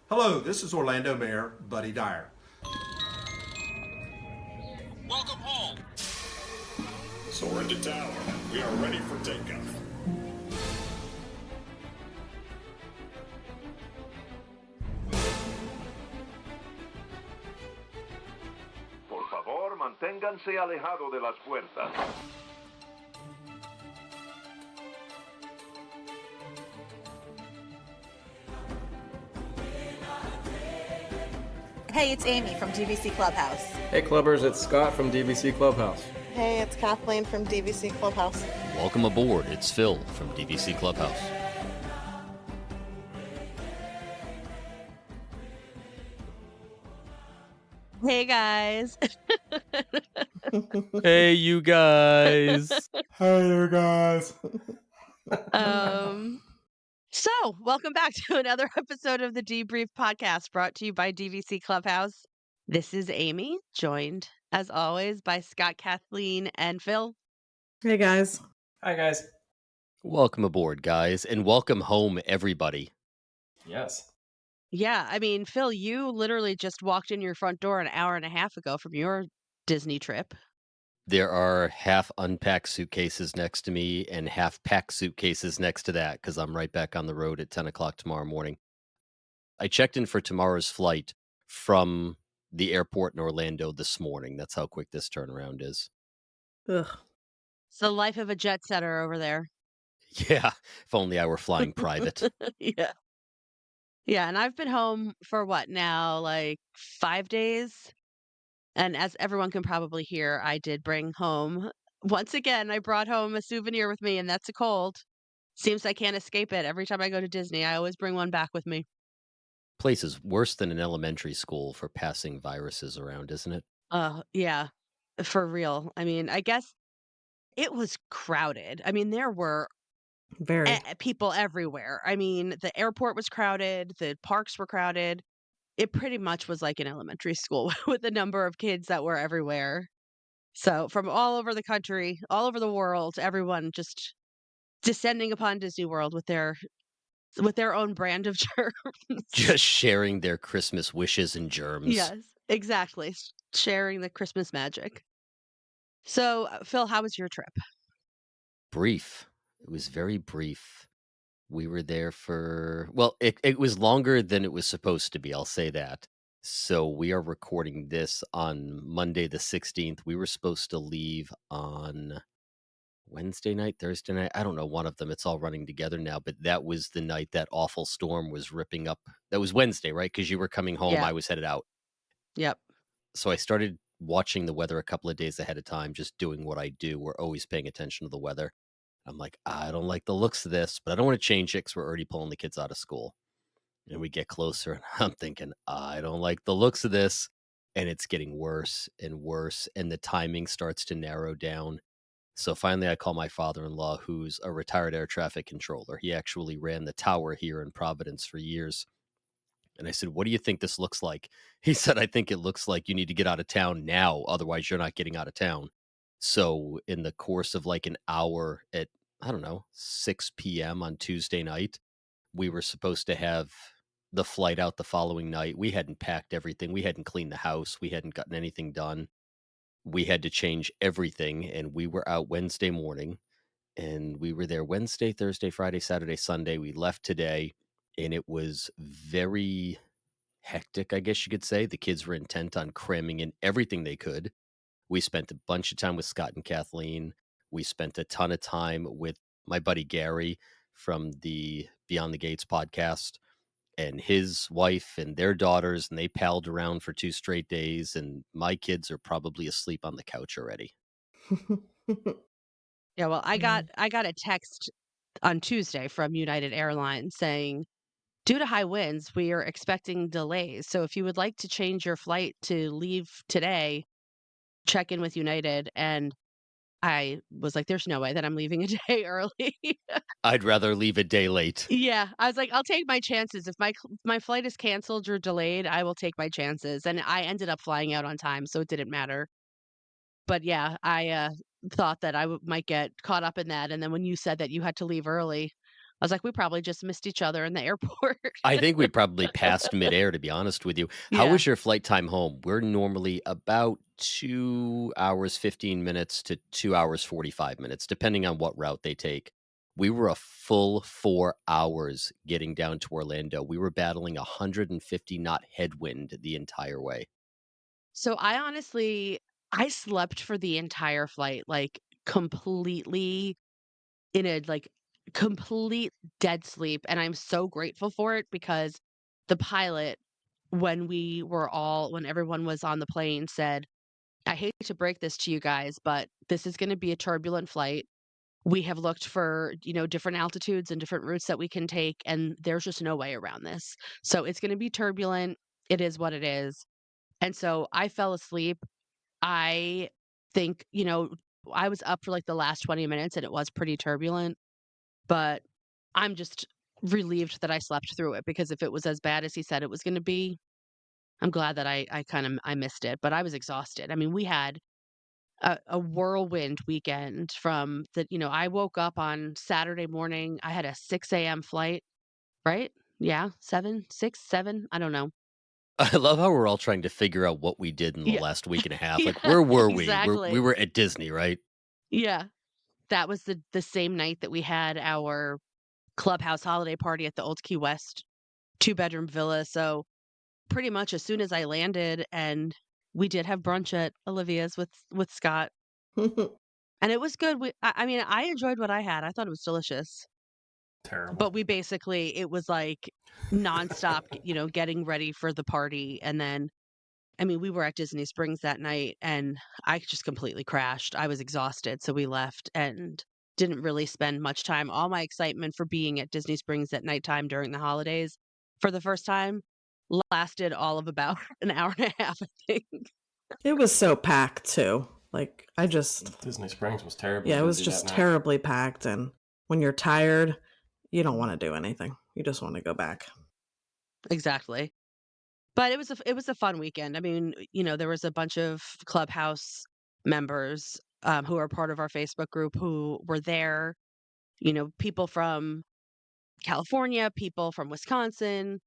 Hello, this is Orlando Mayor Buddy Dyer. Welcome home. Soar into tower. We are ready for takeoff. Por favor, manténganse alejado de las puertas. Hey, it's Amy from DVC Clubhouse. Hey Clubbers, it's Scott from DVC Clubhouse. Hey, it's Kathleen from DVC Clubhouse. Welcome aboard. It's Phil from DVC Clubhouse. Hey guys. Hey, you guys. Hey there, guys. So welcome back to another episode of the Debrief Podcast brought to you by DVC Clubhouse. This is Amy, joined as always by Scott, Kathleen, and Phil. Hey, guys. Hi, guys. Welcome aboard, guys, and welcome home, everybody. Yes. Yeah, I mean, Phil, you literally just walked in your front door an hour and a half ago from your Disney trip. There are half unpacked suitcases next to me and half packed suitcases next to that because I'm right back on the road at 10 o'clock tomorrow morning. I checked in for tomorrow's flight from the airport in Orlando this morning. That's how quick this turnaround is. Ugh. It's the life of a jet setter over there. Yeah, if only I were flying private. Yeah. Yeah, and I've been home for what now, like 5 days? And as everyone can probably hear, I did bring home once again, I brought home a souvenir with me, and that's a cold. Seems I can't escape it. Every time I go to Disney, I always bring one back with me. Place is worse than an elementary school for passing viruses around, isn't it? Yeah, for real. I mean, I guess it was crowded. I mean, there were Very. people everywhere. I mean, the airport was crowded, the parks were crowded. It pretty much was like an elementary school with the number of kids that were everywhere. So from all over the country, all over the world, everyone just descending upon Disney World with their own brand of germs. Just sharing their Christmas wishes and germs. Yes, exactly. Sharing the Christmas magic. So, Phil, how was your trip? Brief. It was very brief. We were there for, well, it was longer than it was supposed to be. I'll say that. So we are recording this on Monday the 16th. We were supposed to leave on Wednesday night, Thursday night. I don't know, one of them. It's all running together now, but that was the night that awful storm was ripping up. That was Wednesday, right? Because you were coming home. Yeah. I was headed out. Yep. So I started watching the weather a couple of days ahead of time, just doing what I do. We're always paying attention to the weather. I'm like, I don't like the looks of this, but I don't want to change it because we're already pulling the kids out of school. And we get closer, and I'm thinking, I don't like the looks of this. And it's getting worse and worse, and the timing starts to narrow down. So finally, I call my father-in-law, who's a retired air traffic controller. He actually ran the tower here in Providence for years. And I said, what do you think this looks like? He said, I think it looks like you need to get out of town now. Otherwise, you're not getting out of town. So in the course of like an hour at, I don't know, 6 p.m. on Tuesday night, we were supposed to have the flight out the following night. We hadn't packed everything. We hadn't cleaned the house. We hadn't gotten anything done. We had to change everything. And we were out Wednesday morning. And we were there Wednesday, Thursday, Friday, Saturday, Sunday. We left today. And it was very hectic, I guess you could say. The kids were intent on cramming in everything they could. We spent a bunch of time with Scott and Kathleen. We spent a ton of time with my buddy Gary from the Beyond the Gates podcast and his wife and their daughters, and they palled around for 2 straight days. And my kids are probably asleep on the couch already. Yeah, well, I got a text on Tuesday from United Airlines saying, due to high winds, we are expecting delays. So if you would like to change your flight to leave today, check in with United. And I was like, there's no way that I'm leaving a day early. I'd rather leave a day late. Yeah, I was like, I'll take my chances. If my flight is canceled or delayed, I will take my chances. And I ended up flying out on time, so it didn't matter. But yeah, I thought that I might get caught up in that. And then when you said that you had to leave early, I was like, we probably just missed each other in the airport. I think we probably passed midair, to be honest with you. How Yeah. was your flight time home? We're normally about 2 hours, 15 minutes to 2 hours, 45 minutes, depending on what route they take. We were a full 4 hours getting down to Orlando. We were battling 150 knot headwind the entire way. So I slept for the entire flight, like completely in a like complete dead sleep. And I'm so grateful for it because the pilot, when everyone was on the plane, said, I hate to break this to you guys, but this is going to be a turbulent flight. We have looked for, different altitudes and different routes that we can take, and there's just no way around this. So it's going to be turbulent. It is what it is. And so I fell asleep. I think, I was up for like the last 20 minutes and it was pretty turbulent, but I'm just relieved that I slept through it because if it was as bad as he said it was going to be, I'm glad that I missed it, but I was exhausted. I mean, we had a whirlwind weekend from I woke up on Saturday morning. I had a 6 a.m. flight, right? Yeah, 7, 6, 7. I don't know. I love how we're all trying to figure out what we did in the Yeah. last week and a half. Like, Yeah, where were we? We exactly. were at Disney, right? Yeah. That was the same night that we had our clubhouse holiday party at the Old Key West 2-bedroom villa. So pretty much as soon as I landed, and we did have brunch at Olivia's with Scott, and it was good. I mean, I enjoyed what I had. I thought it was delicious. Terrible. But it was like nonstop, getting ready for the party. And then, I mean, we were at Disney Springs that night and I just completely crashed. I was exhausted. So we left and didn't really spend much time. All my excitement for being at Disney Springs at nighttime during the holidays for the first time lasted all of about an hour and a half, I think. It was so packed too. Like Disney Springs was terribly yeah, it was busy just that night. terribly packed. And when you're tired, you don't want to do anything. You just want to go back. Exactly. But it was a fun weekend. I mean, there was a bunch of Clubhouse members who are part of our Facebook group who were there. People from California, people from Wisconsin,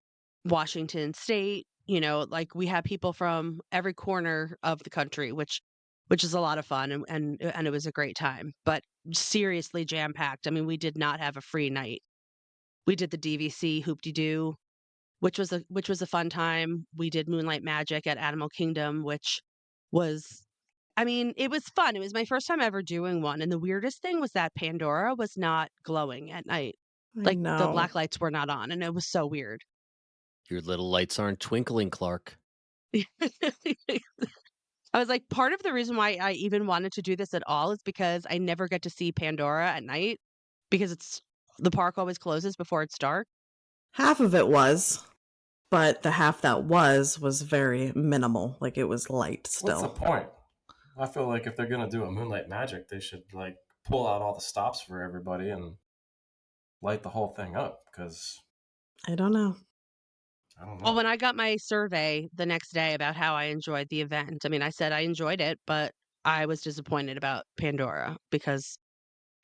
Washington State. Like we had people from every corner of the country, which is a lot of fun, and it was a great time. But seriously jam packed. I mean, we did not have a free night. We did the DVC hoop-de-doo, which was a fun time. We did Moonlight Magic at Animal Kingdom, which was I mean, it was fun. It was my first time ever doing one, and the weirdest thing was that Pandora was not glowing at night. I Like, the know. black lights were not on, and it was so weird. Your little lights aren't twinkling, Clark. I was like, part of the reason why I even wanted to do this at all is because I never get to see Pandora at night because the park always closes before it's dark. Half of it was, but the half that was very minimal. Like it was light What's the still. point? I feel like if they're gonna do a Moonlight Magic, they should like pull out all the stops for everybody and light the whole thing up. Because I don't know. I don't know. Well, when I got my survey the next day about how I enjoyed the event, I mean, I said I enjoyed it, but I was disappointed about Pandora because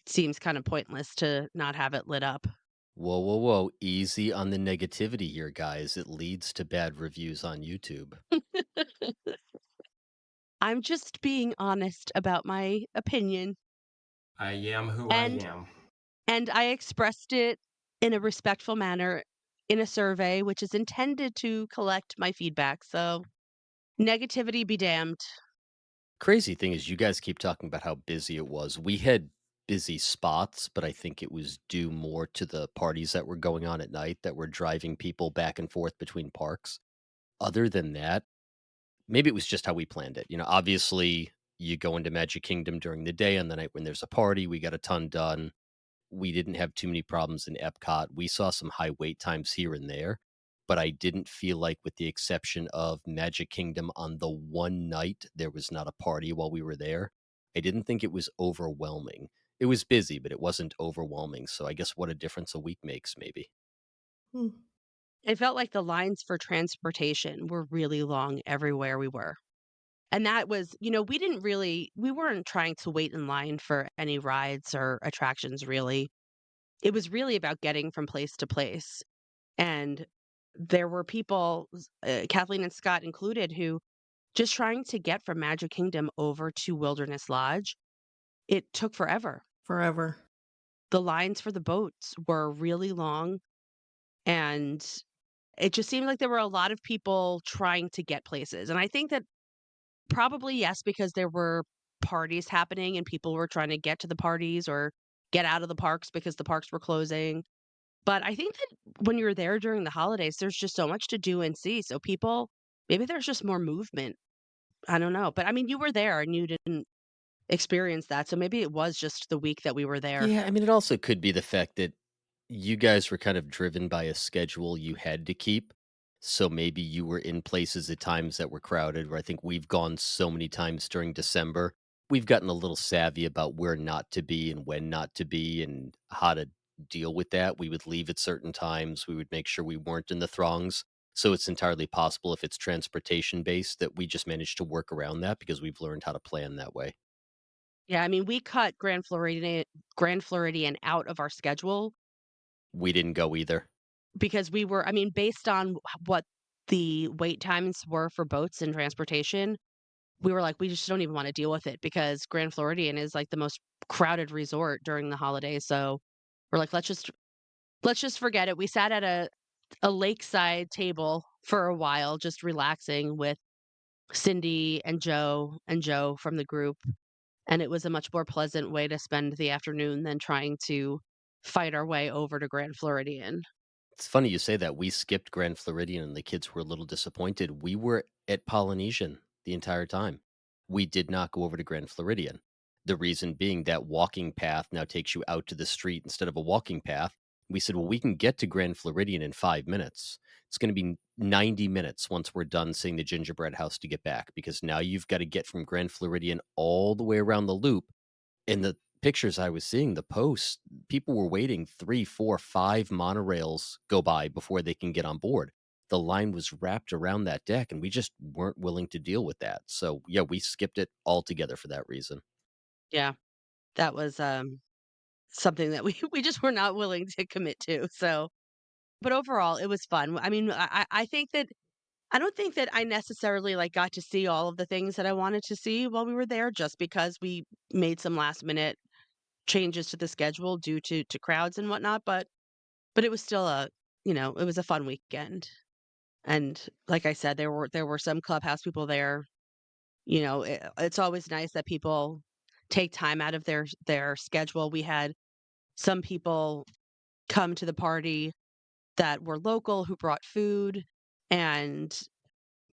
it seems kind of pointless to not have it lit up. Whoa, whoa, whoa. Easy on the negativity here, guys. It leads to bad reviews on YouTube. I'm just being honest about my opinion, I am who and I am. and I expressed it in a respectful manner in a survey which is intended to collect my feedback. So, negativity be damned. Crazy thing is, you guys keep talking about how busy it was. We had busy spots, but I think it was due more to the parties that were going on at night that were driving people back and forth between parks. Other than that, maybe it was just how we planned it. Obviously, you go into Magic Kingdom during the day, and the night when there's a party, we got a ton done. We didn't have too many problems in Epcot. We saw some high wait times here and there, but I didn't feel like, with the exception of Magic Kingdom, on the one night there was not a party while we were there. I didn't think it was overwhelming. It was busy, but it wasn't overwhelming. So I guess what a difference a week makes, maybe. Hmm. It felt like the lines for transportation were really long everywhere we were. And that was, we weren't trying to wait in line for any rides or attractions really. it was really about getting from place to place. And there were people, Kathleen and Scott included, who just trying to get from Magic Kingdom over to Wilderness Lodge, it took forever. Forever. The lines for the boats were really long, and it just seemed like there were a lot of people trying to get places. And I think that probably yes, because there were parties happening and people were trying to get to the parties or get out of the parks because the parks were closing. But I think that when you're there during the holidays, there's just so much to do and see. So people, maybe there's just more movement. I don't know. But I mean, you were there and you didn't experience that. So maybe it was just the week that we were there. Yeah, I mean, it also could be the fact that you guys were kind of driven by a schedule you had to keep. So maybe you were in places at times that were crowded, where I think we've gone so many times during December. We've gotten a little savvy about where not to be and when not to be and how to deal with that. We would leave at certain times. We would make sure we weren't in the throngs. So it's entirely possible if it's transportation based that we just managed to work around that because we've learned how to plan that way. Yeah, I mean, we cut Grand Floridian out of our schedule We didn't go either. because we were, I mean, based on what the wait times were for boats and transportation, we were like, we just don't even want to deal with it because Grand Floridian is like the most crowded resort during the holidays. So we're like, let's just forget it. We sat at a lakeside table for a while, just relaxing with Cindy and Joe from the group. And it was a much more pleasant way to spend the afternoon than trying to fight our way over to Grand Floridian. It's funny you say that. We skipped Grand Floridian and the kids were a little disappointed. We were at Polynesian the entire time. We did not go over to Grand Floridian. The reason being that walking path now takes you out to the street instead of a walking path. We said, well, we can get to Grand Floridian in 5 minutes. It's going to be 90 minutes once we're done seeing the gingerbread house to get back because now you've got to get from Grand Floridian all the way around the loop. In the pictures I was seeing, the posts, people were waiting 3, 4, 5 monorails go by before they can get on board. The line was wrapped around that deck, and we just weren't willing to deal with that. So, yeah, we skipped it altogether for that reason. Yeah, that was something that we we just were not willing to commit to. So, but overall, it was fun. I mean, I think that I don't think that I necessarily like got to see all of the things that I wanted to see while we were there, just because we made some last minute changes to the schedule due to crowds and whatnot. But it was still it was a fun weekend. And like I said, there were some clubhouse people there. It's always nice that people take time out of their schedule. We had some people come to the party that were local who brought food, and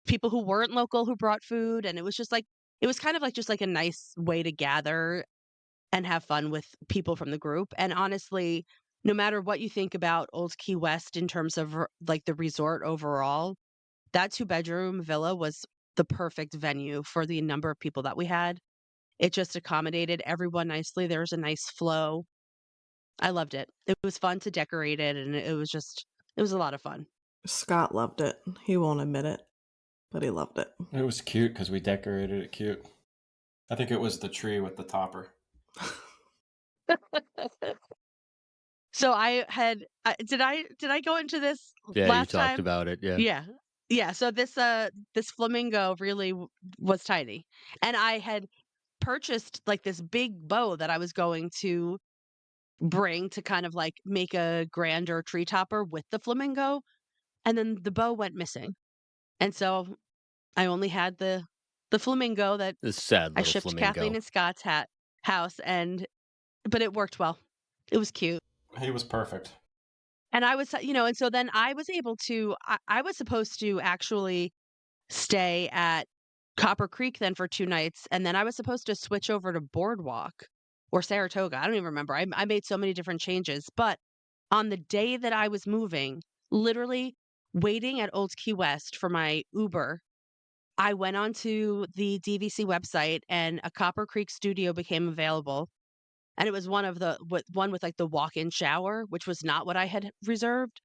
people who weren't local who brought food, and it was just like it was kind of like just like a nice way to gather and have fun with people from the group. And honestly, no matter what you think about Old Key West in terms of like the resort overall, that two-bedroom villa was the perfect venue for the number of people that we had. It just accommodated everyone nicely. There was a nice flow. I loved it. It was fun to decorate it, and it was a lot of fun. Scott loved it. He won't admit it, but he loved it. It was cute because we decorated it cute. I think it was the tree with the topper. So did I go into this Yeah, you last talked time? about it. Yeah. Yeah. Yeah, so this flamingo really was tiny. And I had purchased like this big bow that I was going to bring to kind of like make a grander tree topper with the flamingo, and then the bow went missing. And so I only had the flamingo that This sad I little shipped to Kathleen flamingo. and Scott's house, but it worked well. It was cute. He was perfect. And I was, and so then I was able to I was supposed to actually stay at Copper Creek then for 2 nights, and then I was supposed to switch over to Boardwalk or Saratoga. I don't even remember. I made so many different changes, but on the day that I was moving, literally waiting at Old Key West for my Uber, I went onto the DVC website and a Copper Creek studio became available. And it was one with like the walk-in shower, which was not what I had reserved.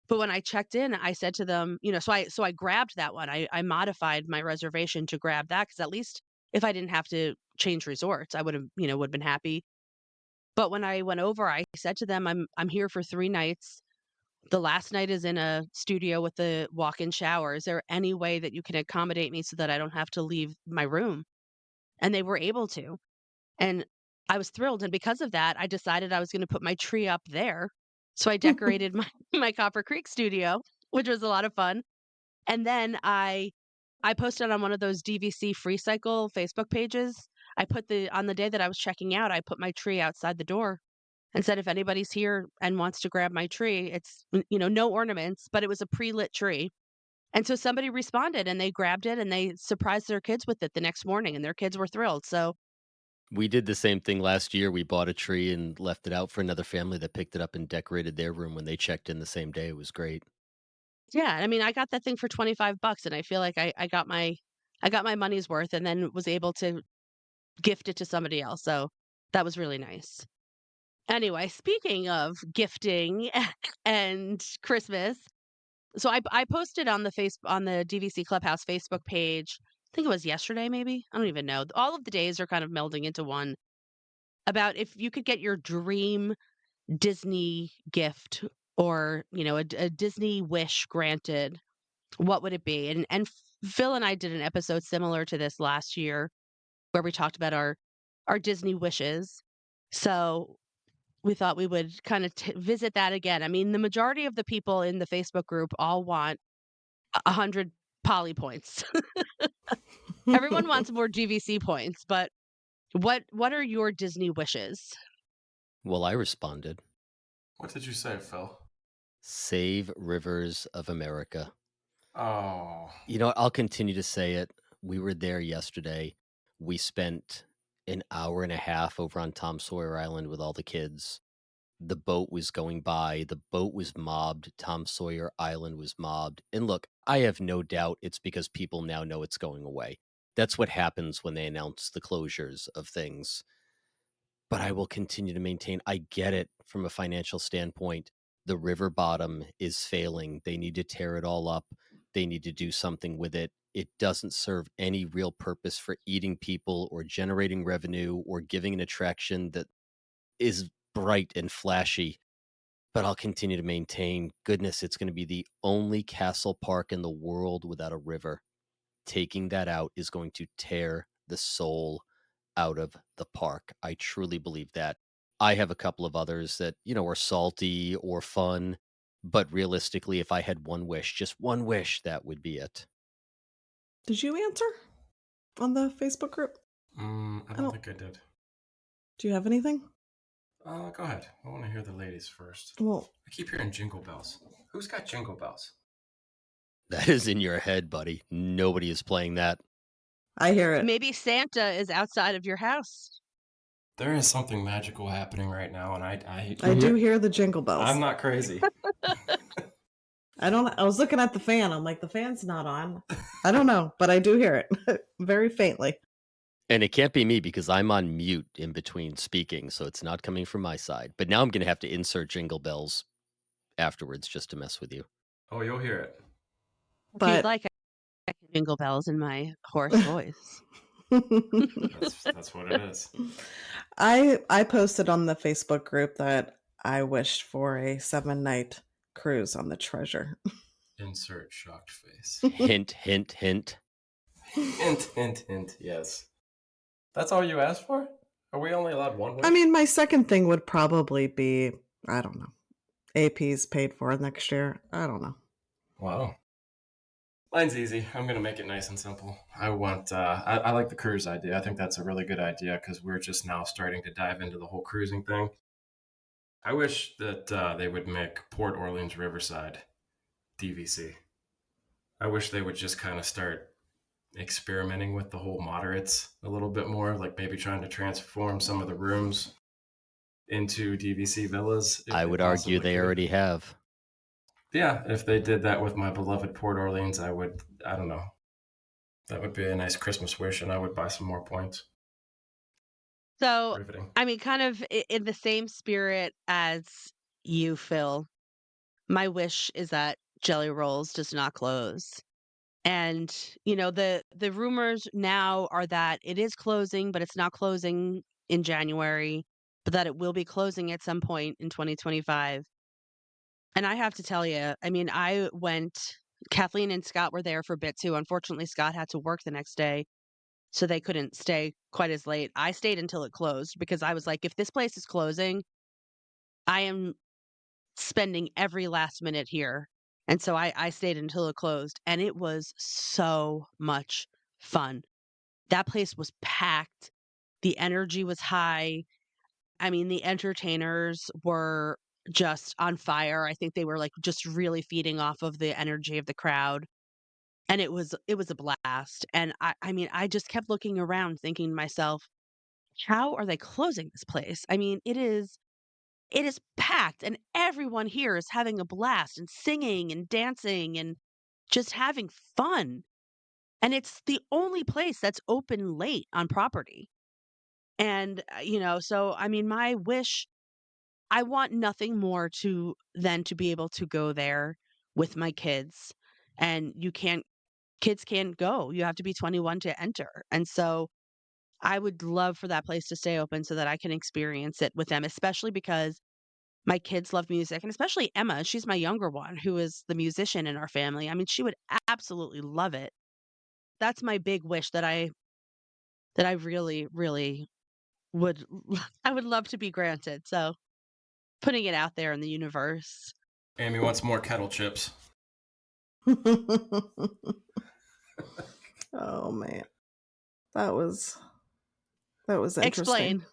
But when I checked in, I said to them, so I grabbed that one. I modified my reservation to grab that because at least if I didn't have to change resorts, I would have been happy. But when I went over, I said to them, I'm here for 3 nights. The last night is in a studio with a walk-in shower. Is there any way that you can accommodate me so that I don't have to leave my room? And they were able to. And I was thrilled. And because of that, I decided I was going to put my tree up there. So I decorated my Copper Creek studio, which was a lot of fun. And then I posted on one of those DVC Free Cycle Facebook pages. I put on the day that I was checking out, I put my tree outside the door and said, if anybody's here and wants to grab my tree, it's, no ornaments, but it was a pre-lit tree. And so somebody responded and they grabbed it and they surprised their kids with it the next morning and their kids were thrilled. So We did the same thing last year. We bought a tree and left it out for another family that picked it up and decorated their room when they checked in the same day. It was great. yeah, I mean, I got that thing for $25 and I feel like I got my money's worth and then was able to gift it to somebody else. So that was really nice. Anyway, speaking of gifting and Christmas, so I posted on the DVC Clubhouse Facebook page. I think it was yesterday, maybe. I don't even know. All of the days are kind of melding into one about if you could get your dream Disney gift or a Disney wish granted, what would it be? And Phil and I did an episode similar to this last year where we talked about our Disney wishes. So we thought we would kind of visit that again. I mean, the majority of the people in the Facebook group all want 100 poly points. Everyone wants more GVC points, but what are your Disney wishes? Well, I responded, What did you say, Phil? save rivers of America. Oh, You know what? I'll continue to say it. We were there yesterday. We spent an hour and a half over on Tom Sawyer Island with all the kids. The boat was going by. The boat was mobbed. Tom Sawyer Island was mobbed. And look, I have no doubt it's because people now know it's going away. That's what happens when they announce the closures of things. But I will continue to maintain I get it from a financial standpoint. The river bottom is failing. They need to tear it all up. They need to do something with it. It doesn't serve any real purpose for eating people or generating revenue or giving an attraction that is bright and flashy. But I'll continue to maintain, goodness, it's going to be the only castle park in the world without a river. Taking that out is going to tear the soul out of the park. I truly believe that. I have a couple of others that, are salty or fun, but realistically, if I had one wish, just one wish, that would be it. Did you answer on the Facebook group? I don't think I did. Do you have anything? Go ahead. I want to hear the ladies first. Well, I keep hearing jingle bells. Who's got jingle bells? That is in your head, buddy. Nobody is playing that. I hear it. Maybe Santa is outside of your house. There is something magical happening right now, and I do hear the jingle bells. I'm not crazy. I was looking at the fan. I'm like, the fan's not on. I don't know, but I do hear it very faintly. And it can't be me because I'm on mute in between speaking, so it's not coming from my side. But now I'm going to have to insert jingle bells afterwards just to mess with you. Oh, you'll hear it. If you'd like, I can jingle bells in my hoarse voice. That's what it is. I posted on the Facebook group that I wished for a 7-night cruise on the Treasure. Insert shocked face. Hint, hint, hint. Hint, hint, hint. Yes. That's all you asked for? Are we only allowed one wish? I mean, my second thing would probably be, I don't know, AP's paid for next year. I don't know. Wow. Mine's easy. I'm going to make it nice and simple. I want, I like the cruise idea. I think that's a really good idea because we're just now starting to dive into the whole cruising thing. I wish that they would make Port Orleans Riverside DVC. I wish they would just kind of start experimenting with the whole moderates a little bit more, like maybe trying to transform some of the rooms into DVC villas. I would argue they already have. Yeah, if they did that with my beloved Port Orleans, I don't know. That would be a nice Christmas wish, and I would buy some more points. So, Riveting. I mean, kind of in the same spirit as you, Phil, my wish is that Jelly Rolls does not close. And, the rumors now are that it is closing, but it's not closing in January. but that it will be closing at some point in 2025. And I have to tell you, I mean, Kathleen and Scott were there for a bit too. Unfortunately, Scott had to work the next day, so they couldn't stay quite as late. I stayed until it closed because I was like, if this place is closing, I am spending every last minute here. And so I stayed until it closed, and it was so much fun. That place was packed. The energy was high. I mean, the entertainers were just on fire. I think they were like just really feeding off of the energy of the crowd. And it was a blast. And I mean, I just kept looking around thinking to myself, how are they closing this place? I mean, it is packed and everyone here is having a blast and singing and dancing and just having fun. And it's the only place that's open late on property. And so I mean, my wish, I want nothing more to than to be able to go there with my kids. And kids can't go. You have to be 21 to enter. And so I would love for that place to stay open so that I can experience it with them, especially because my kids love music, and especially Emma. She's my younger one, who is the musician in our family. I mean, she would absolutely love it. That's my big wish that I really, really would I would love to be granted. So putting it out there in the universe. Amy wants more kettle chips. Oh man, that was interesting. Explain.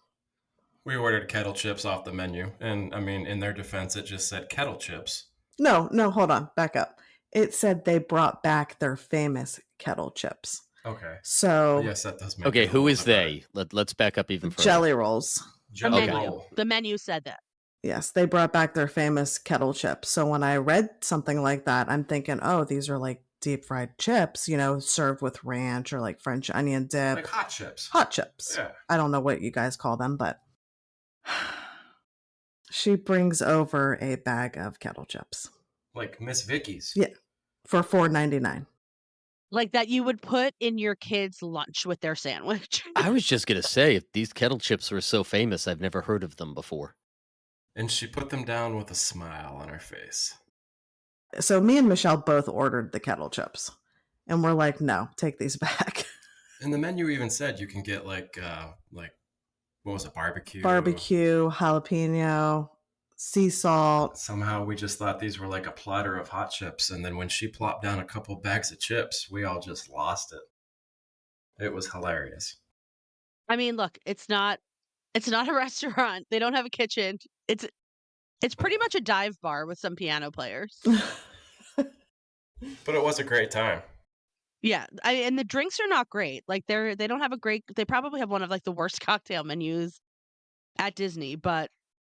We ordered kettle chips off the menu, and I mean, in their defense, it just said kettle chips. No, hold on, back up. It said they brought back their famous kettle chips. Okay. So Yes, that does make Okay, it a who little is bit they? Let's back up even further. Jelly rolls. The Jelly menu. roll. The menu said that. Yes, they brought back their famous kettle chips. So when I read something like that, I'm thinking, oh, these are like deep fried chips, served with ranch or like French onion dip. Like hot chips. Hot chips. Yeah. I don't know what you guys call them, but she brings over a bag of kettle chips. Like Miss Vicky's. Yeah, for $4.99. Like that you would put in your kids' lunch with their sandwich. I was just going to say, if these kettle chips were so famous, I've never heard of them before. And she put them down with a smile on her face. So me and Michelle both ordered the kettle chips. And we're like, no, take these back. And the menu even said you can get like what was it, barbecue? Barbecue, jalapeno, sea salt. Somehow we just thought these were like a platter of hot chips, and then when she plopped down a couple bags of chips, we all just lost it. It was hilarious. I mean, look, it's not a restaurant. They don't have a kitchen. It's pretty much a dive bar with some piano players. But it was a great time. Yeah, and the drinks are not great. Like they don't have a great. They probably have one of like the worst cocktail menus at Disney. But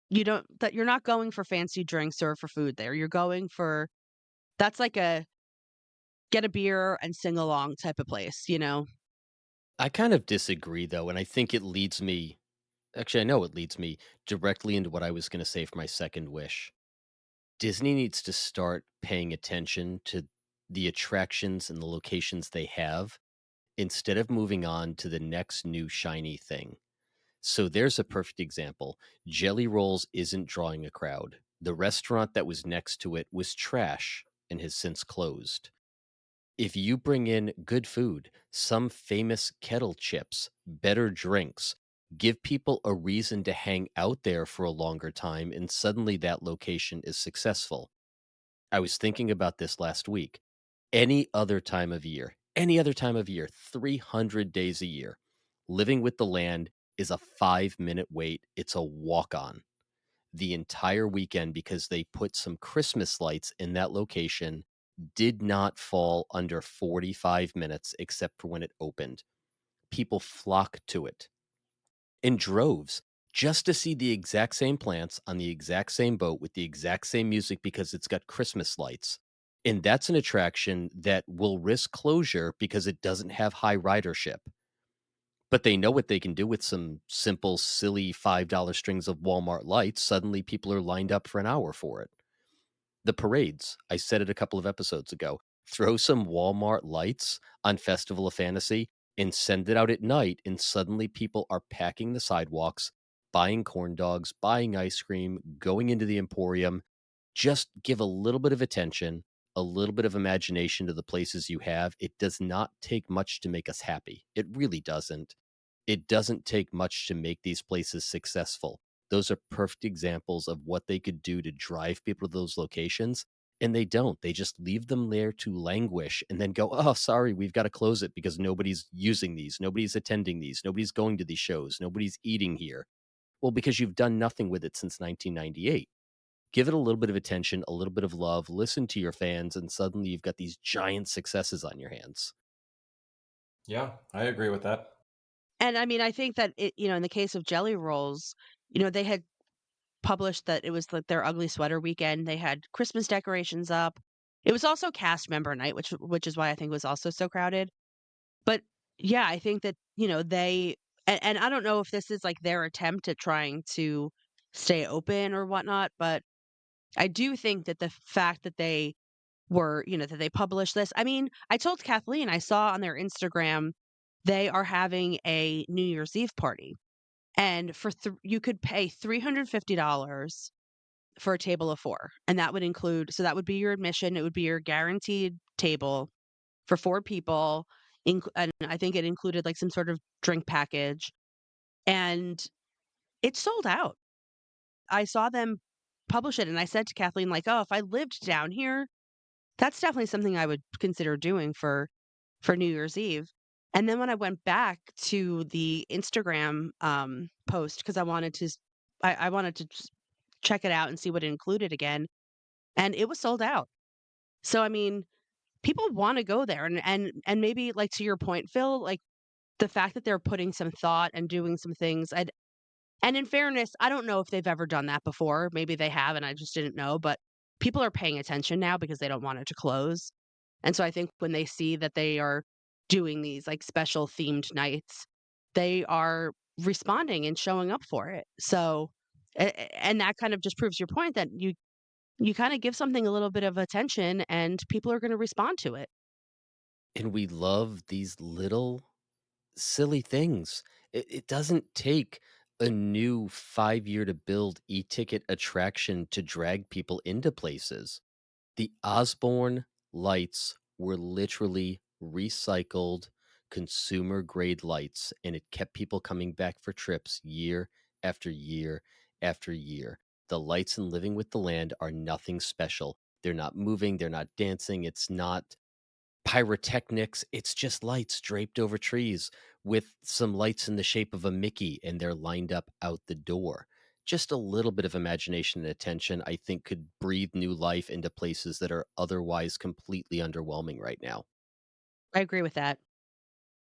you're not going for fancy drinks or for food there. You're going for that's like a get a beer and sing along type of place. I kind of disagree, though, and I think it leads me. Actually, I know it leads me directly into what I was going to say for my second wish. Disney needs to start paying attention to the attractions and the locations they have instead of moving on to the next new shiny thing. So there's a perfect example. Jelly Rolls isn't drawing a crowd. The restaurant that was next to it was trash and has since closed. If you bring in good food, some famous kettle chips, better drinks, give people a reason to hang out there for a longer time, and suddenly that location is successful. I was thinking about this last week. Any other time of year, 300 days a year, living with the land is a 5-minute wait. It's a walk-on the entire weekend because they put some Christmas lights in that location, did not fall under 45 minutes except for when it opened. People flock to it in droves just to see the exact same plants on the exact same boat with the exact same music because it's got Christmas lights. And that's an attraction that will risk closure because it doesn't have high ridership. But they know what they can do with some simple, silly $5 strings of Walmart lights. Suddenly people are lined up for an hour for it. The parades, I said it a couple of episodes ago, throw some Walmart lights on Festival of Fantasy and send it out at night, and suddenly people are packing the sidewalks, buying corn dogs, buying ice cream, going into the Emporium. Just give a little bit of attention, a little bit of imagination to the places you have. It does not take much to make us happy. It really doesn't. It doesn't take much to make these places successful. Those are perfect examples of what they could do to drive people to those locations. And they don't. They just leave them there to languish and then go, oh, sorry, we've got to close it because nobody's using these. Nobody's attending these. Nobody's going to these shows. Nobody's eating here. Well, because you've done nothing with it since 1998. Give it a little bit of attention, a little bit of love, listen to your fans, and suddenly you've got these giant successes on your hands. Yeah, I agree with that. And I mean, I think that in the case of Jelly Rolls, they had published that it was like their ugly sweater weekend. They had Christmas decorations up. It was also cast member night, which is why I think it was also so crowded. But yeah, I think that, and I don't know if this is like their attempt at trying to stay open or whatnot, but I do think that the fact that they that they published this. I mean, I told Kathleen, I saw on their Instagram, they are having a New Year's Eve party. And you could pay $350 for a table of 4. And that would include, so that would be your admission. It would be your guaranteed table for 4 people. And I think it included like some sort of drink package. And it sold out. I saw them publish it and I said to Kathleen, like, oh, if I lived down here, that's definitely something I would consider doing for New Year's Eve. And then when I went back to the Instagram post because I wanted to just check it out and see what it included again, and it was sold out. So I mean, people want to go there, and maybe like to your point, Phil, like the fact that they're putting some thought and doing some things. And in fairness, I don't know if they've ever done that before. Maybe they have, and I just didn't know. But people are paying attention now because they don't want it to close. And so I think when they see that they are doing these like special themed nights, they are responding and showing up for it. So, and that kind of just proves your point that you kind of give something a little bit of attention, and people are going to respond to it. And we love these little silly things. It doesn't take a new 5 year to build e-ticket attraction to drag people into places. The Osborne lights were literally recycled consumer grade lights, and it kept people coming back for trips year after year after year. The lights in Living with the Land are nothing special. They're not moving, they're not dancing, it's not pyrotechnics, it's just lights draped over trees with some lights in the shape of a Mickey, and they're lined up out the door. Just a little bit of imagination and attention, I think, could breathe new life into places that are otherwise completely underwhelming right now. I agree with that.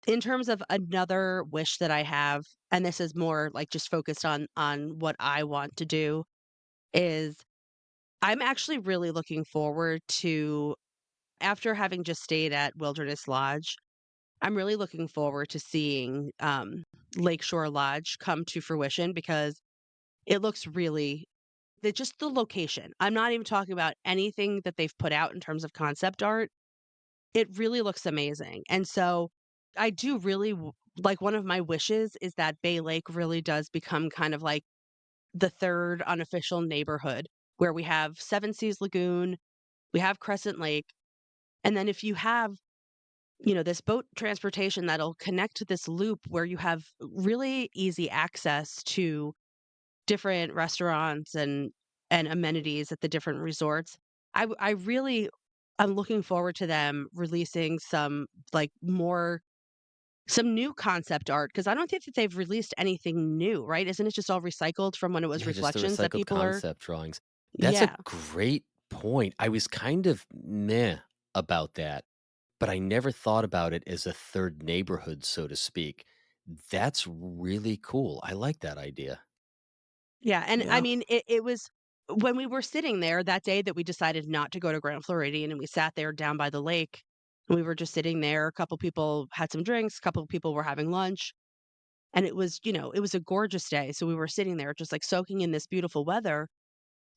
In terms of another wish that I have, and this is more like just focused on what I want to do, is I'm actually really looking forward to after having just stayed at Wilderness Lodge, I'm really looking forward to seeing Lakeshore Lodge come to fruition because it looks really just the location. I'm not even talking about anything that they've put out in terms of concept art. It really looks amazing. And so I do really like one of my wishes is that Bay Lake really does become kind of like the third unofficial neighborhood where we have Seven Seas Lagoon, we have Crescent Lake, and then if you have this boat transportation that'll connect to this loop where you have really easy access to different restaurants and amenities at the different resorts. I really I'm looking forward to them releasing some like more some new concept art because I don't think that they've released anything new, right? Isn't it just all recycled from when it was Yeah, just the Reflections that recycled people are concept drawings. That's a yeah. great point. I was kind of meh about that, but I never thought about it as a third neighborhood, so to speak. That's really cool. I like that idea. Yeah, and I Yeah. mean, it was when we were sitting there that day that we decided not to go to Grand Floridian, and we sat there down by the lake, and we were just sitting there. A couple people had some drinks, a couple people were having lunch, and it was, it was a gorgeous day. So we were sitting there just like soaking in this beautiful weather,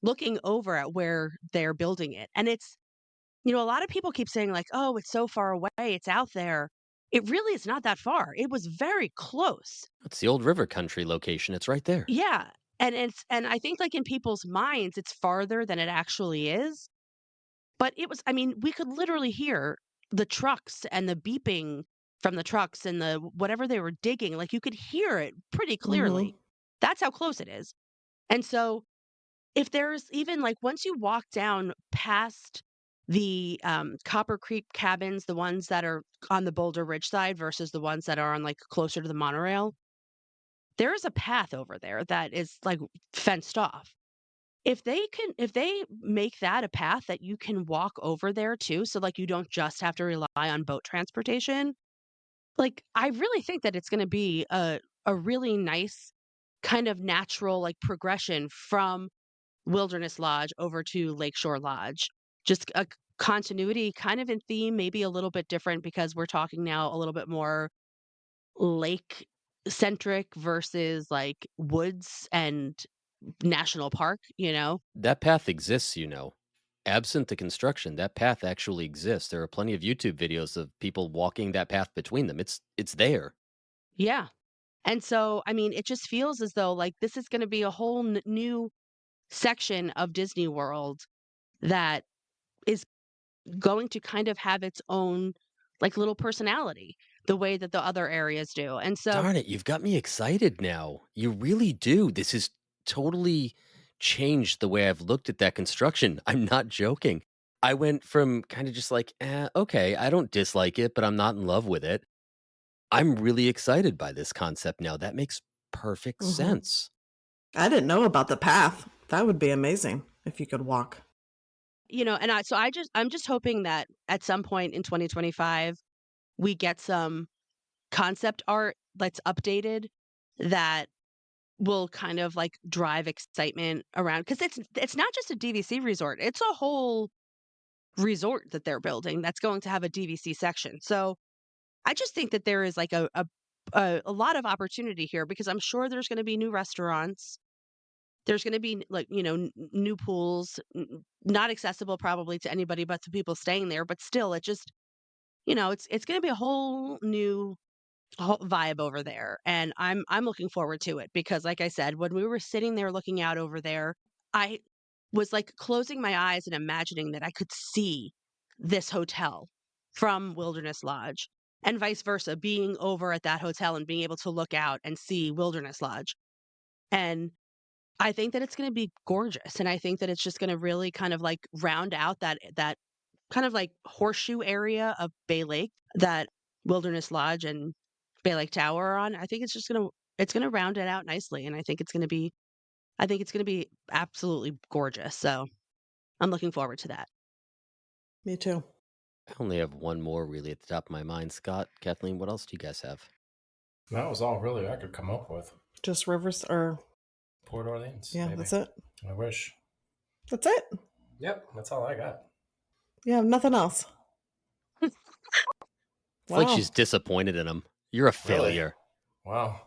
looking over at where they're building it. And it's, a lot of people keep saying like, "Oh, it's so far away, it's out there." it really is not that far. It was very close. It's the old river country location. It's right there. Yeah. And I think like in people's minds it's farther than it actually is. But it was, I mean, we could literally hear the trucks and the beeping from the trucks and the whatever they were digging. Like you could hear it pretty Mm-hmm. clearly. That's how close it is. And so if there's even like once you walk down past the Copper Creek cabins, the ones that are on the Boulder Ridge side versus the ones that are on like closer to the monorail, there is a path over there that is like fenced off. If they make that a path that you can walk over there too, so like you don't just have to rely on boat transportation, like I really think that it's going to be a really nice kind of natural like progression from Wilderness Lodge over to Lakeshore Lodge. Just a continuity kind of in theme, maybe a little bit different because we're talking now a little bit more lake centric versus like woods and national park, you know? That path exists, you know. Absent the construction, that path actually exists. There are plenty of YouTube videos of people walking that path between them. It's there. Yeah. And so, I mean, it just feels as though like this is going to be a whole new section of Disney World that is going to kind of have its own like little personality the way that the other areas do. And so, Darn it, you've got me excited now. You really do. This has totally changed the way I've looked at that construction. I'm not joking. I went from kind of just like, okay, I don't dislike it, but I'm not in love with it. I'm really excited by this concept now. That makes perfect Mm-hmm. sense. I didn't know about the path. That would be amazing if you could walk. you know, and I'm just hoping that at some point in 2025 we get some concept art that's updated that will kind of like drive excitement around because it's not just a DVC resort. It's a whole resort that they're building that's going to have a DVC section. So I just think that there is like a lot of opportunity here because I'm sure there's going to be new restaurants. There's going to be like, you know, new pools, not accessible probably to anybody but the people staying there, but still it just, you know, it's going to be a whole new whole vibe over there. And I'm looking forward to it because like I said, when we were sitting there looking out over there, I was like closing my eyes and imagining that I could see this hotel from Wilderness Lodge and vice versa, being over at that hotel and being able to look out and see Wilderness Lodge. And I think that it's going to be gorgeous. And I think that it's just going to really kind of like round out that kind of like horseshoe area of Bay Lake that Wilderness Lodge and Bay Lake Tower are on. I think it's gonna round it out nicely, and I think it's gonna be absolutely gorgeous. So I'm looking forward to that. Me too. I only have one more really at the top of my mind. Scott, Kathleen, what else do you guys have? That was all really I could come up with. Just rivers or Port Orleans. yeah, maybe. that's it. I wish. That's it. Yep, that's all I got. Yeah, nothing else. It's Wow. like she's disappointed in him. You're a failure. Wow.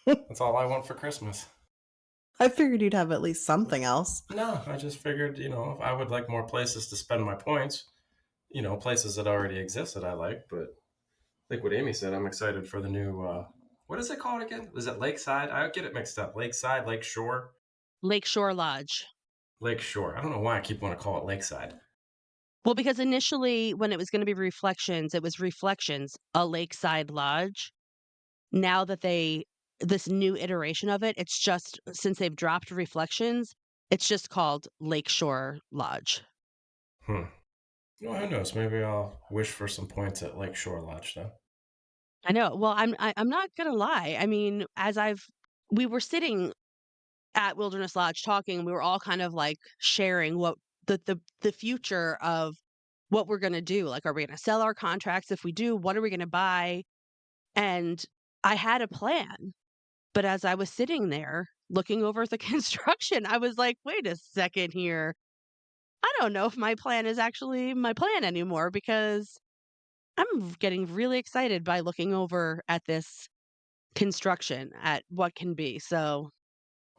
That's all I want for Christmas. I figured you'd have at least something else. No, I just figured, I would like more places to spend my points. Places that already exist that I like. But like what Amy said, I'm excited for the new, what is it called again? Is it Lakeside? I get it mixed up. Lakeside, Lakeshore? Lakeshore Lodge. Lakeshore. I don't know why I keep wanting to call it Lakeside. Well, because initially when it was going to be Reflections, it was Reflections, a lakeside lodge. Now that this new iteration of it, it's just since they've dropped Reflections, it's just called Lakeshore Lodge. Well, who knows? Maybe I'll wish for some points at Lakeshore Lodge then. I know. Well, I'm not gonna lie. I mean, we were sitting at Wilderness Lodge talking, we were all kind of like sharing what the future of what we're gonna do. Like, are we gonna sell our contracts? If we do, what are we gonna buy? And I had a plan, but as I was sitting there looking over the construction, I was like, wait a second here. I don't know if my plan is actually my plan anymore because I'm getting really excited by looking over at this construction at what can be. So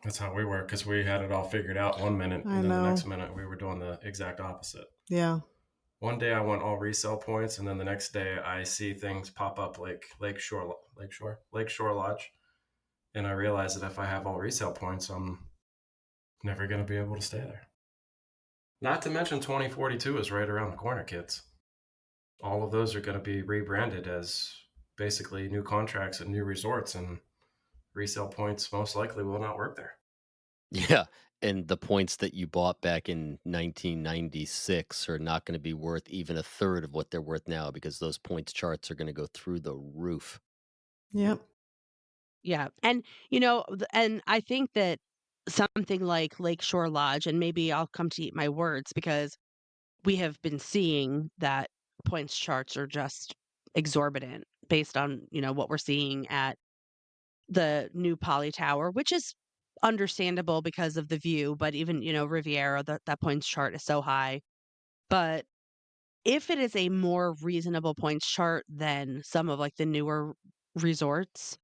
That's how we were, because we had it all figured out one minute, I and then the know. next minute we were doing the exact opposite. Yeah. One day I want all resale points, and then the next day I see things pop up like Lakeshore Lodge, and I realize that if I have all resale points, I'm never going to be able to stay there. Not to mention 2042 is right around the corner, kids. All of those are going to be rebranded as basically new contracts and new resorts, and resale points most likely will not work there. Yeah, and the points that you bought back in 1996 are not going to be worth even a third of what they're worth now because those points charts are going to go through the roof. Yep. Yeah. And, and I think that something like Lakeshore Lodge, and maybe I'll come to eat my words because we have been seeing that points charts are just exorbitant based on, what we're seeing at the new Poly Tower, which is understandable because of the view, but even, Riviera, that points chart is so high. But if it is a more reasonable points chart than some of like the newer resorts,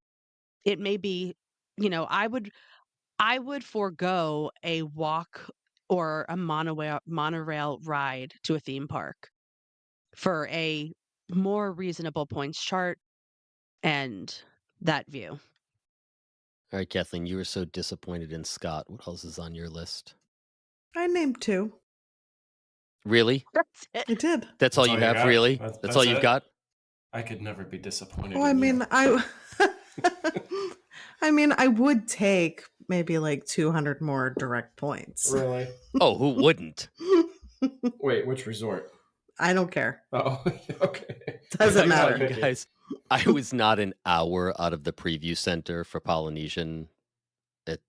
it may be, I would forego a walk or a monorail ride to a theme park for a more reasonable points chart and that view. All right, Kathleen, you were so disappointed in Scott. What else is on your list? I named two. Really? That's it. I did. That's all you have, got? really? That's all you've it? got? I could never be disappointed Well, I in mean, you. I would take maybe like 200 more direct points. Really? Oh, who wouldn't? Wait, which resort? I don't care. Oh, okay. Doesn't I matter. pick it. Guys, I was not an hour out of the preview center for Polynesian at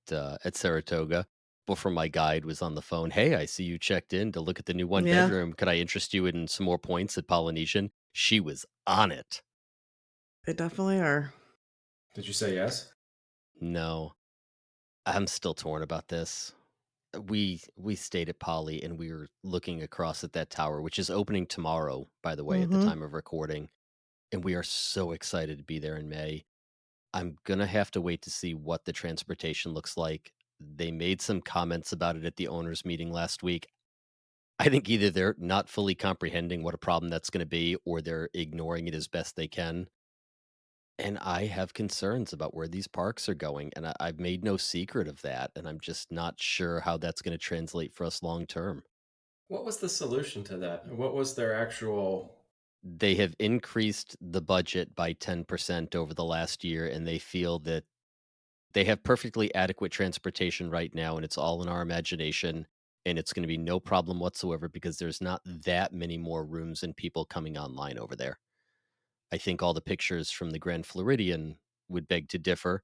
Saratoga before my guide was on the phone. Hey, I see you checked in to look at the new one Yeah. bedroom. Could I interest you in some more points at Polynesian? She was on it. They definitely are. Did you say yes? No, I'm still torn about this. We stayed at Poly and we were looking across at that tower, which is opening tomorrow, by the way, at the Mm-hmm. time of recording. And we are so excited to be there in May. I'm gonna have to wait to see what the transportation looks like. They made some comments about it at the owners' meeting last week. I think either they're not fully comprehending what a problem that's gonna be, or they're ignoring it as best they can. And I have concerns about where these parks are going, and I've made no secret of that, and I'm just not sure how that's gonna translate for us long term. What was the solution to that? What was their actual? They have increased the budget by 10% over the last year, and they feel that they have perfectly adequate transportation right now, and it's all in our imagination, and it's gonna be no problem whatsoever because there's not that many more rooms and people coming online over there. I think all the pictures from the Grand Floridian would beg to differ.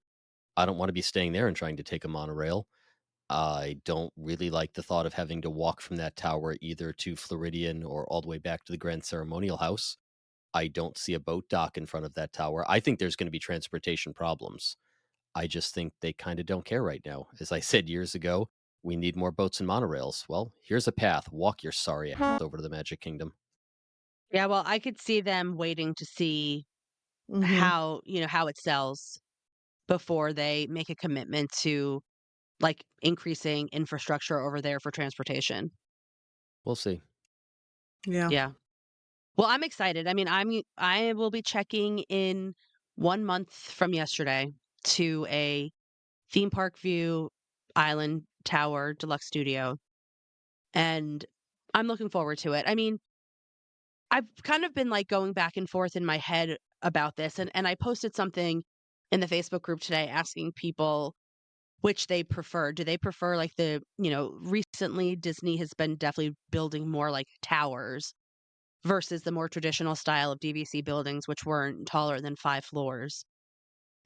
I don't wanna be staying there and trying to take a monorail. I don't really like the thought of having to walk from that tower either to Floridian or all the way back to the Grand Ceremonial House. I don't see a boat dock in front of that tower. I think there's gonna be transportation problems. I just think they kinda don't care right now. As I said years ago, we need more boats and monorails. Well, here's a path. Walk your sorry ass over to the Magic Kingdom. Yeah, well, I could see them waiting to see Mm-hmm. how it sells before they make a commitment to like increasing infrastructure over there for transportation. We'll see. Yeah. Yeah. Well, I'm excited. I mean, I will be checking in 1 month from yesterday to a theme park view island tower deluxe studio, and I'm looking forward to it. I mean, I've kind of been like going back and forth in my head about this, and I posted something in the Facebook group today asking people which they prefer. Do they prefer like recently Disney has been definitely building more like towers versus the more traditional style of DVC buildings, which weren't taller than 5 floors.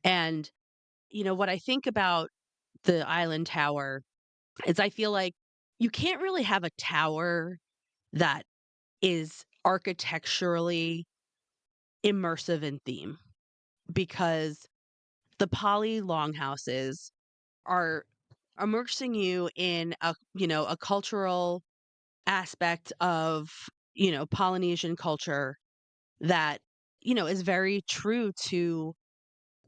And, what I think about the Island Tower is I feel like you can't really have a tower that is architecturally immersive in theme because the poly longhouses are immersing you in a cultural aspect of Polynesian culture that is very true to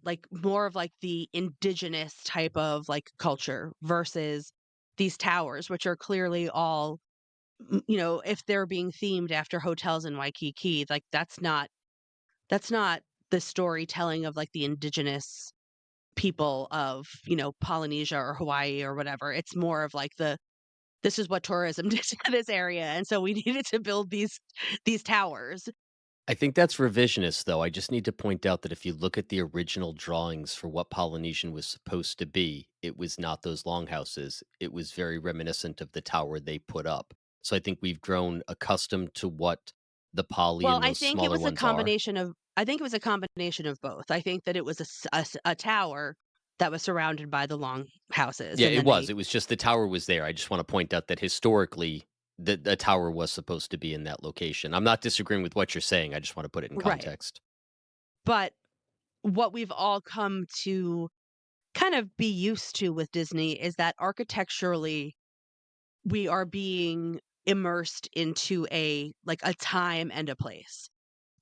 like more of like the indigenous type of like culture versus these towers which are clearly all if they're being themed after hotels in Waikiki, like that's not the storytelling of like the indigenous people of, Polynesia or Hawaii or whatever. It's more of like this is what tourism did to this area, and so we needed to build these towers. I think that's revisionist, though. I just need to point out that if you look at the original drawings for what Polynesian was supposed to be, it was not those longhouses. It was very reminiscent of the tower they put up. So I think we've grown accustomed to what the poly Well, and those smaller ones are. I think it was a combination of both. I think that it was a tower that was surrounded by the long houses, Yeah, and it then was. they It was just the tower was there. I just want to point out that historically, the tower was supposed to be in that location. I'm not disagreeing with what you're saying. I just want to put it in right. context. But what we've all come to kind of be used to with Disney is that architecturally we are being immersed into a time and a place.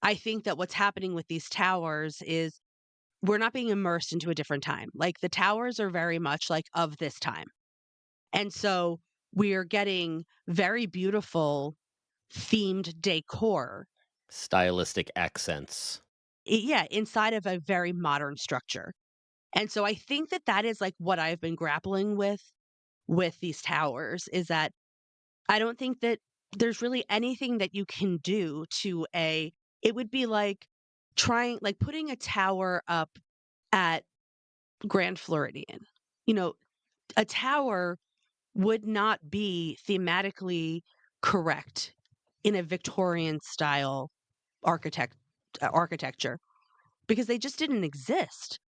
I think that what's happening with these towers is we're not being immersed into a different time. Like the towers are very much like of this time. And so we are getting very beautiful themed decor. Stylistic accents. Yeah, inside of a very modern structure. And so I think that that is like what I've been grappling with these towers is that I don't think that there's really anything that you can do to it would be like putting a tower up at Grand Floridian. You know, a tower would not be thematically correct in a Victorian style architecture because they just didn't exist.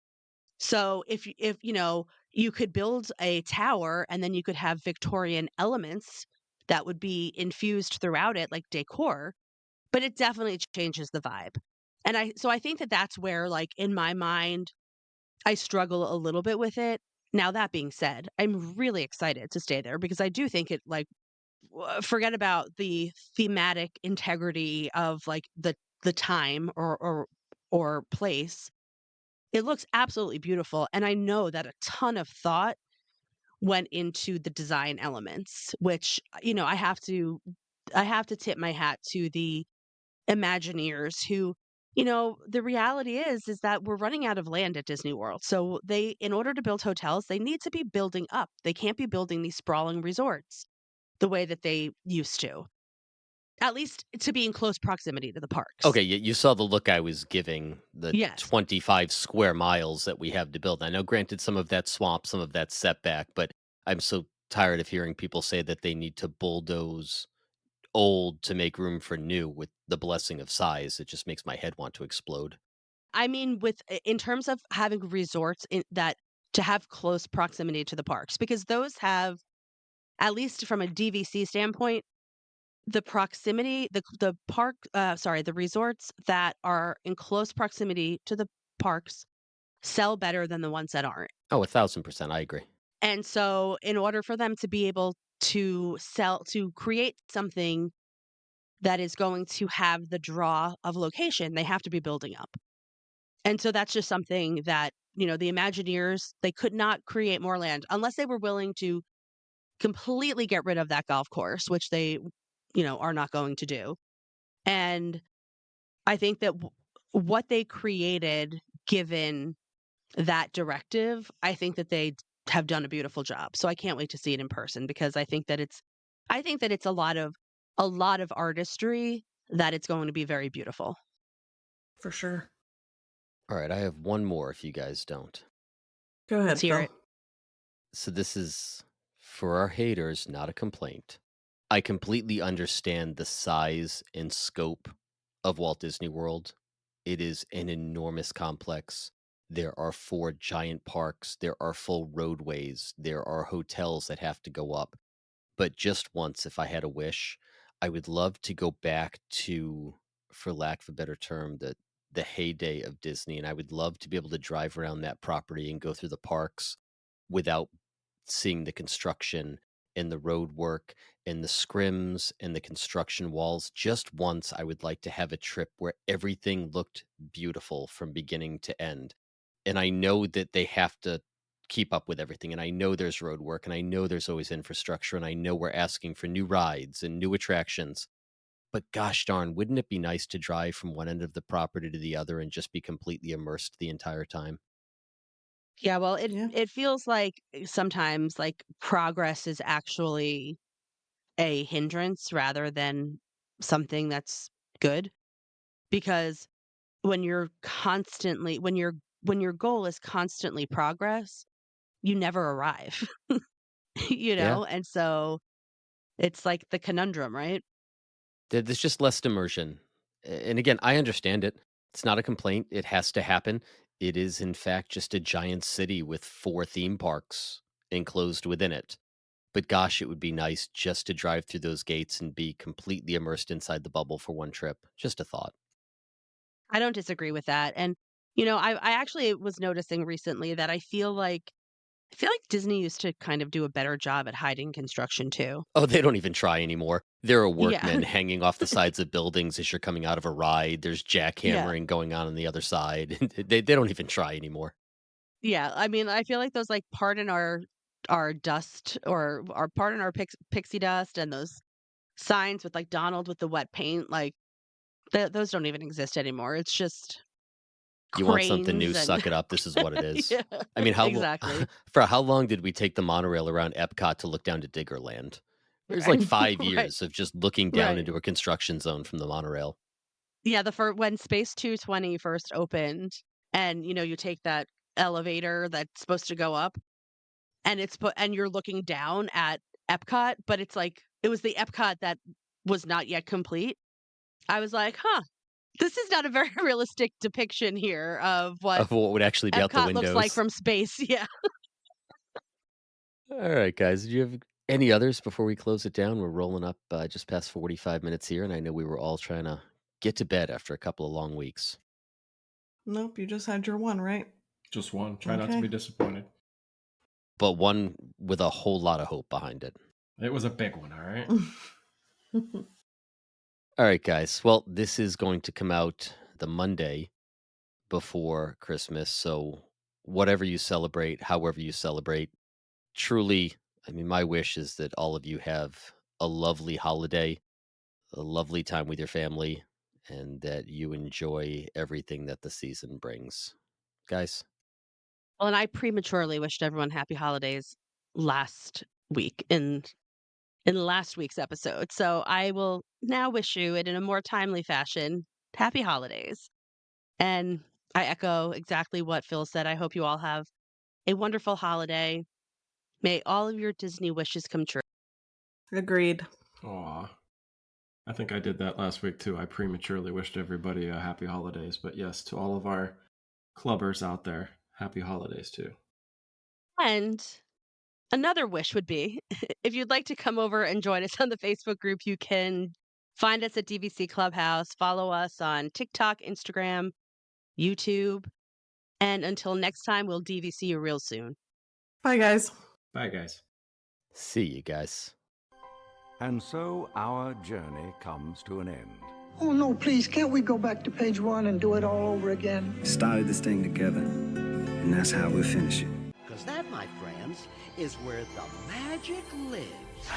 So if you could build a tower and then you could have Victorian elements that would be infused throughout it like decor, but it definitely changes the vibe. And I think that that's where like in my mind I struggle a little bit with it. Now that being said, I'm really excited to stay there because I do think it like forget about the thematic integrity of like the time or place. It looks absolutely beautiful, and I know that a ton of thought went into the design elements, which, I have to tip my hat to the Imagineers who, the reality is that we're running out of land at Disney World. So in order to build hotels, they need to be building up. They can't be building these sprawling resorts the way that they used to, at least to be in close proximity to the parks. Okay, you saw the look I was giving, the Yes. 25 square miles that we have to build. I know, granted, some of that swamp, some of that setback, but I'm so tired of hearing people say that they need to bulldoze old to make room for new with the blessing of size. It just makes my head want to explode. I mean, in terms of having resorts that to have close proximity to the parks, because those have, at least from a DVC standpoint, the proximity, the resorts that are in close proximity to the parks sell better than the ones that aren't. Oh, 1,000%. I agree. And so, in order for them to be able to create something that is going to have the draw of location, they have to be building up. And so that's just something that, the Imagineers, they could not create more land unless they were willing to completely get rid of that golf course, which they, are not going to do. And I think that what they created, given that directive, I think that they have done a beautiful job. So I can't wait to see it in person because I think that it's a lot of artistry that it's going to be very beautiful. For sure. All right, I have one more if you guys don't. Go Let's ahead, hear Phil. it. So this is for our haters, not a complaint. I completely understand the size and scope of Walt Disney World. It is an enormous complex. There are 4 giant parks, there are full roadways, there are hotels that have to go up. But just once, if I had a wish, I would love to go back to, for lack of a better term, the heyday of Disney, and I would love to be able to drive around that property and go through the parks without seeing the construction and the road work and the scrims and the construction walls. Just once, I would like to have a trip where everything looked beautiful from beginning to end. And I know that they have to keep up with everything. And I know there's road work, and I know there's always infrastructure, and I know we're asking for new rides and new attractions. But gosh darn, wouldn't it be nice to drive from one end of the property to the other and just be completely immersed the entire time? Yeah, well, Yeah. it feels like sometimes like progress is actually a hindrance rather than something that's good because when you're constantly when your goal is constantly progress, you never arrive, you Yeah. know? And so it's like the conundrum, right? There's just less immersion. And again, I understand it. It's not a complaint. It has to happen. It is, in fact, just a giant city with 4 theme parks enclosed within it. But gosh, it would be nice just to drive through those gates and be completely immersed inside the bubble for one trip. Just a thought. I don't disagree with that. And you know, I actually was noticing recently that I feel like Disney used to kind of do a better job at hiding construction too. Oh, they don't even try anymore. There are Yeah. workmen hanging off the sides of buildings as you're coming out of a ride. There's Yeah. jackhammering going on the other side. They don't even try anymore. Yeah, I mean, I feel like those, like, pardon our dust or pardon our pixie dust and those signs with, like, Donald with the wet paint, like, those don't even exist anymore. It's just You want something new, cranes and suck it up. This is what it is. yeah, I mean, exactly. for how long did we take the monorail around Epcot to look down to Diggerland? There's like Right, 5 right, years of just looking down right. into a construction zone from the monorail. Yeah, the fir when Space 220 first opened and, you know, you take that elevator that's supposed to go up and and you're looking down at Epcot, but it's like it was the Epcot that was not yet complete. I was like, "Huh, this is not a very realistic depiction here of what Of what would actually be out the Epcot looks like windows. from space." Yeah. All right, guys. Do you have any others before we close it down? We're rolling up just past 45 minutes here, and I know we were all trying to get to bed after a couple of long weeks. Nope, you just had your one, right? Just one. Try not to Okay. be disappointed. But one with a whole lot of hope behind it. It was a big one, all right? All right, guys. Well, this is going to come out the Monday before Christmas. So, whatever you celebrate, however you celebrate, truly, I mean, my wish is that all of you have a lovely holiday, a lovely time with your family, and that you enjoy everything that the season brings. Guys, Well, and I prematurely wished everyone happy holidays last week in last week's episode. So I will now wish you it in a more timely fashion. Happy holidays. And I echo exactly what Phil said. I hope you all have a wonderful holiday. May all of your Disney wishes come true. Agreed. Aw. I think I did that last week too. I prematurely wished everybody a happy holidays. But yes, to all of our clubbers out there, happy holidays too. And another wish would be if you'd like to come over and join us on the Facebook group, you can find us at DVC Clubhouse, follow us on TikTok, Instagram, YouTube. And until next time, we'll DVC you real soon. Bye, guys. Bye, guys. see you guys. And so our journey comes to an end. Oh, no, please, can't we go back to page 1 and do it all over again? Started this thing together, and that's how we'll finish it. Because that, my friends, is where the magic lives.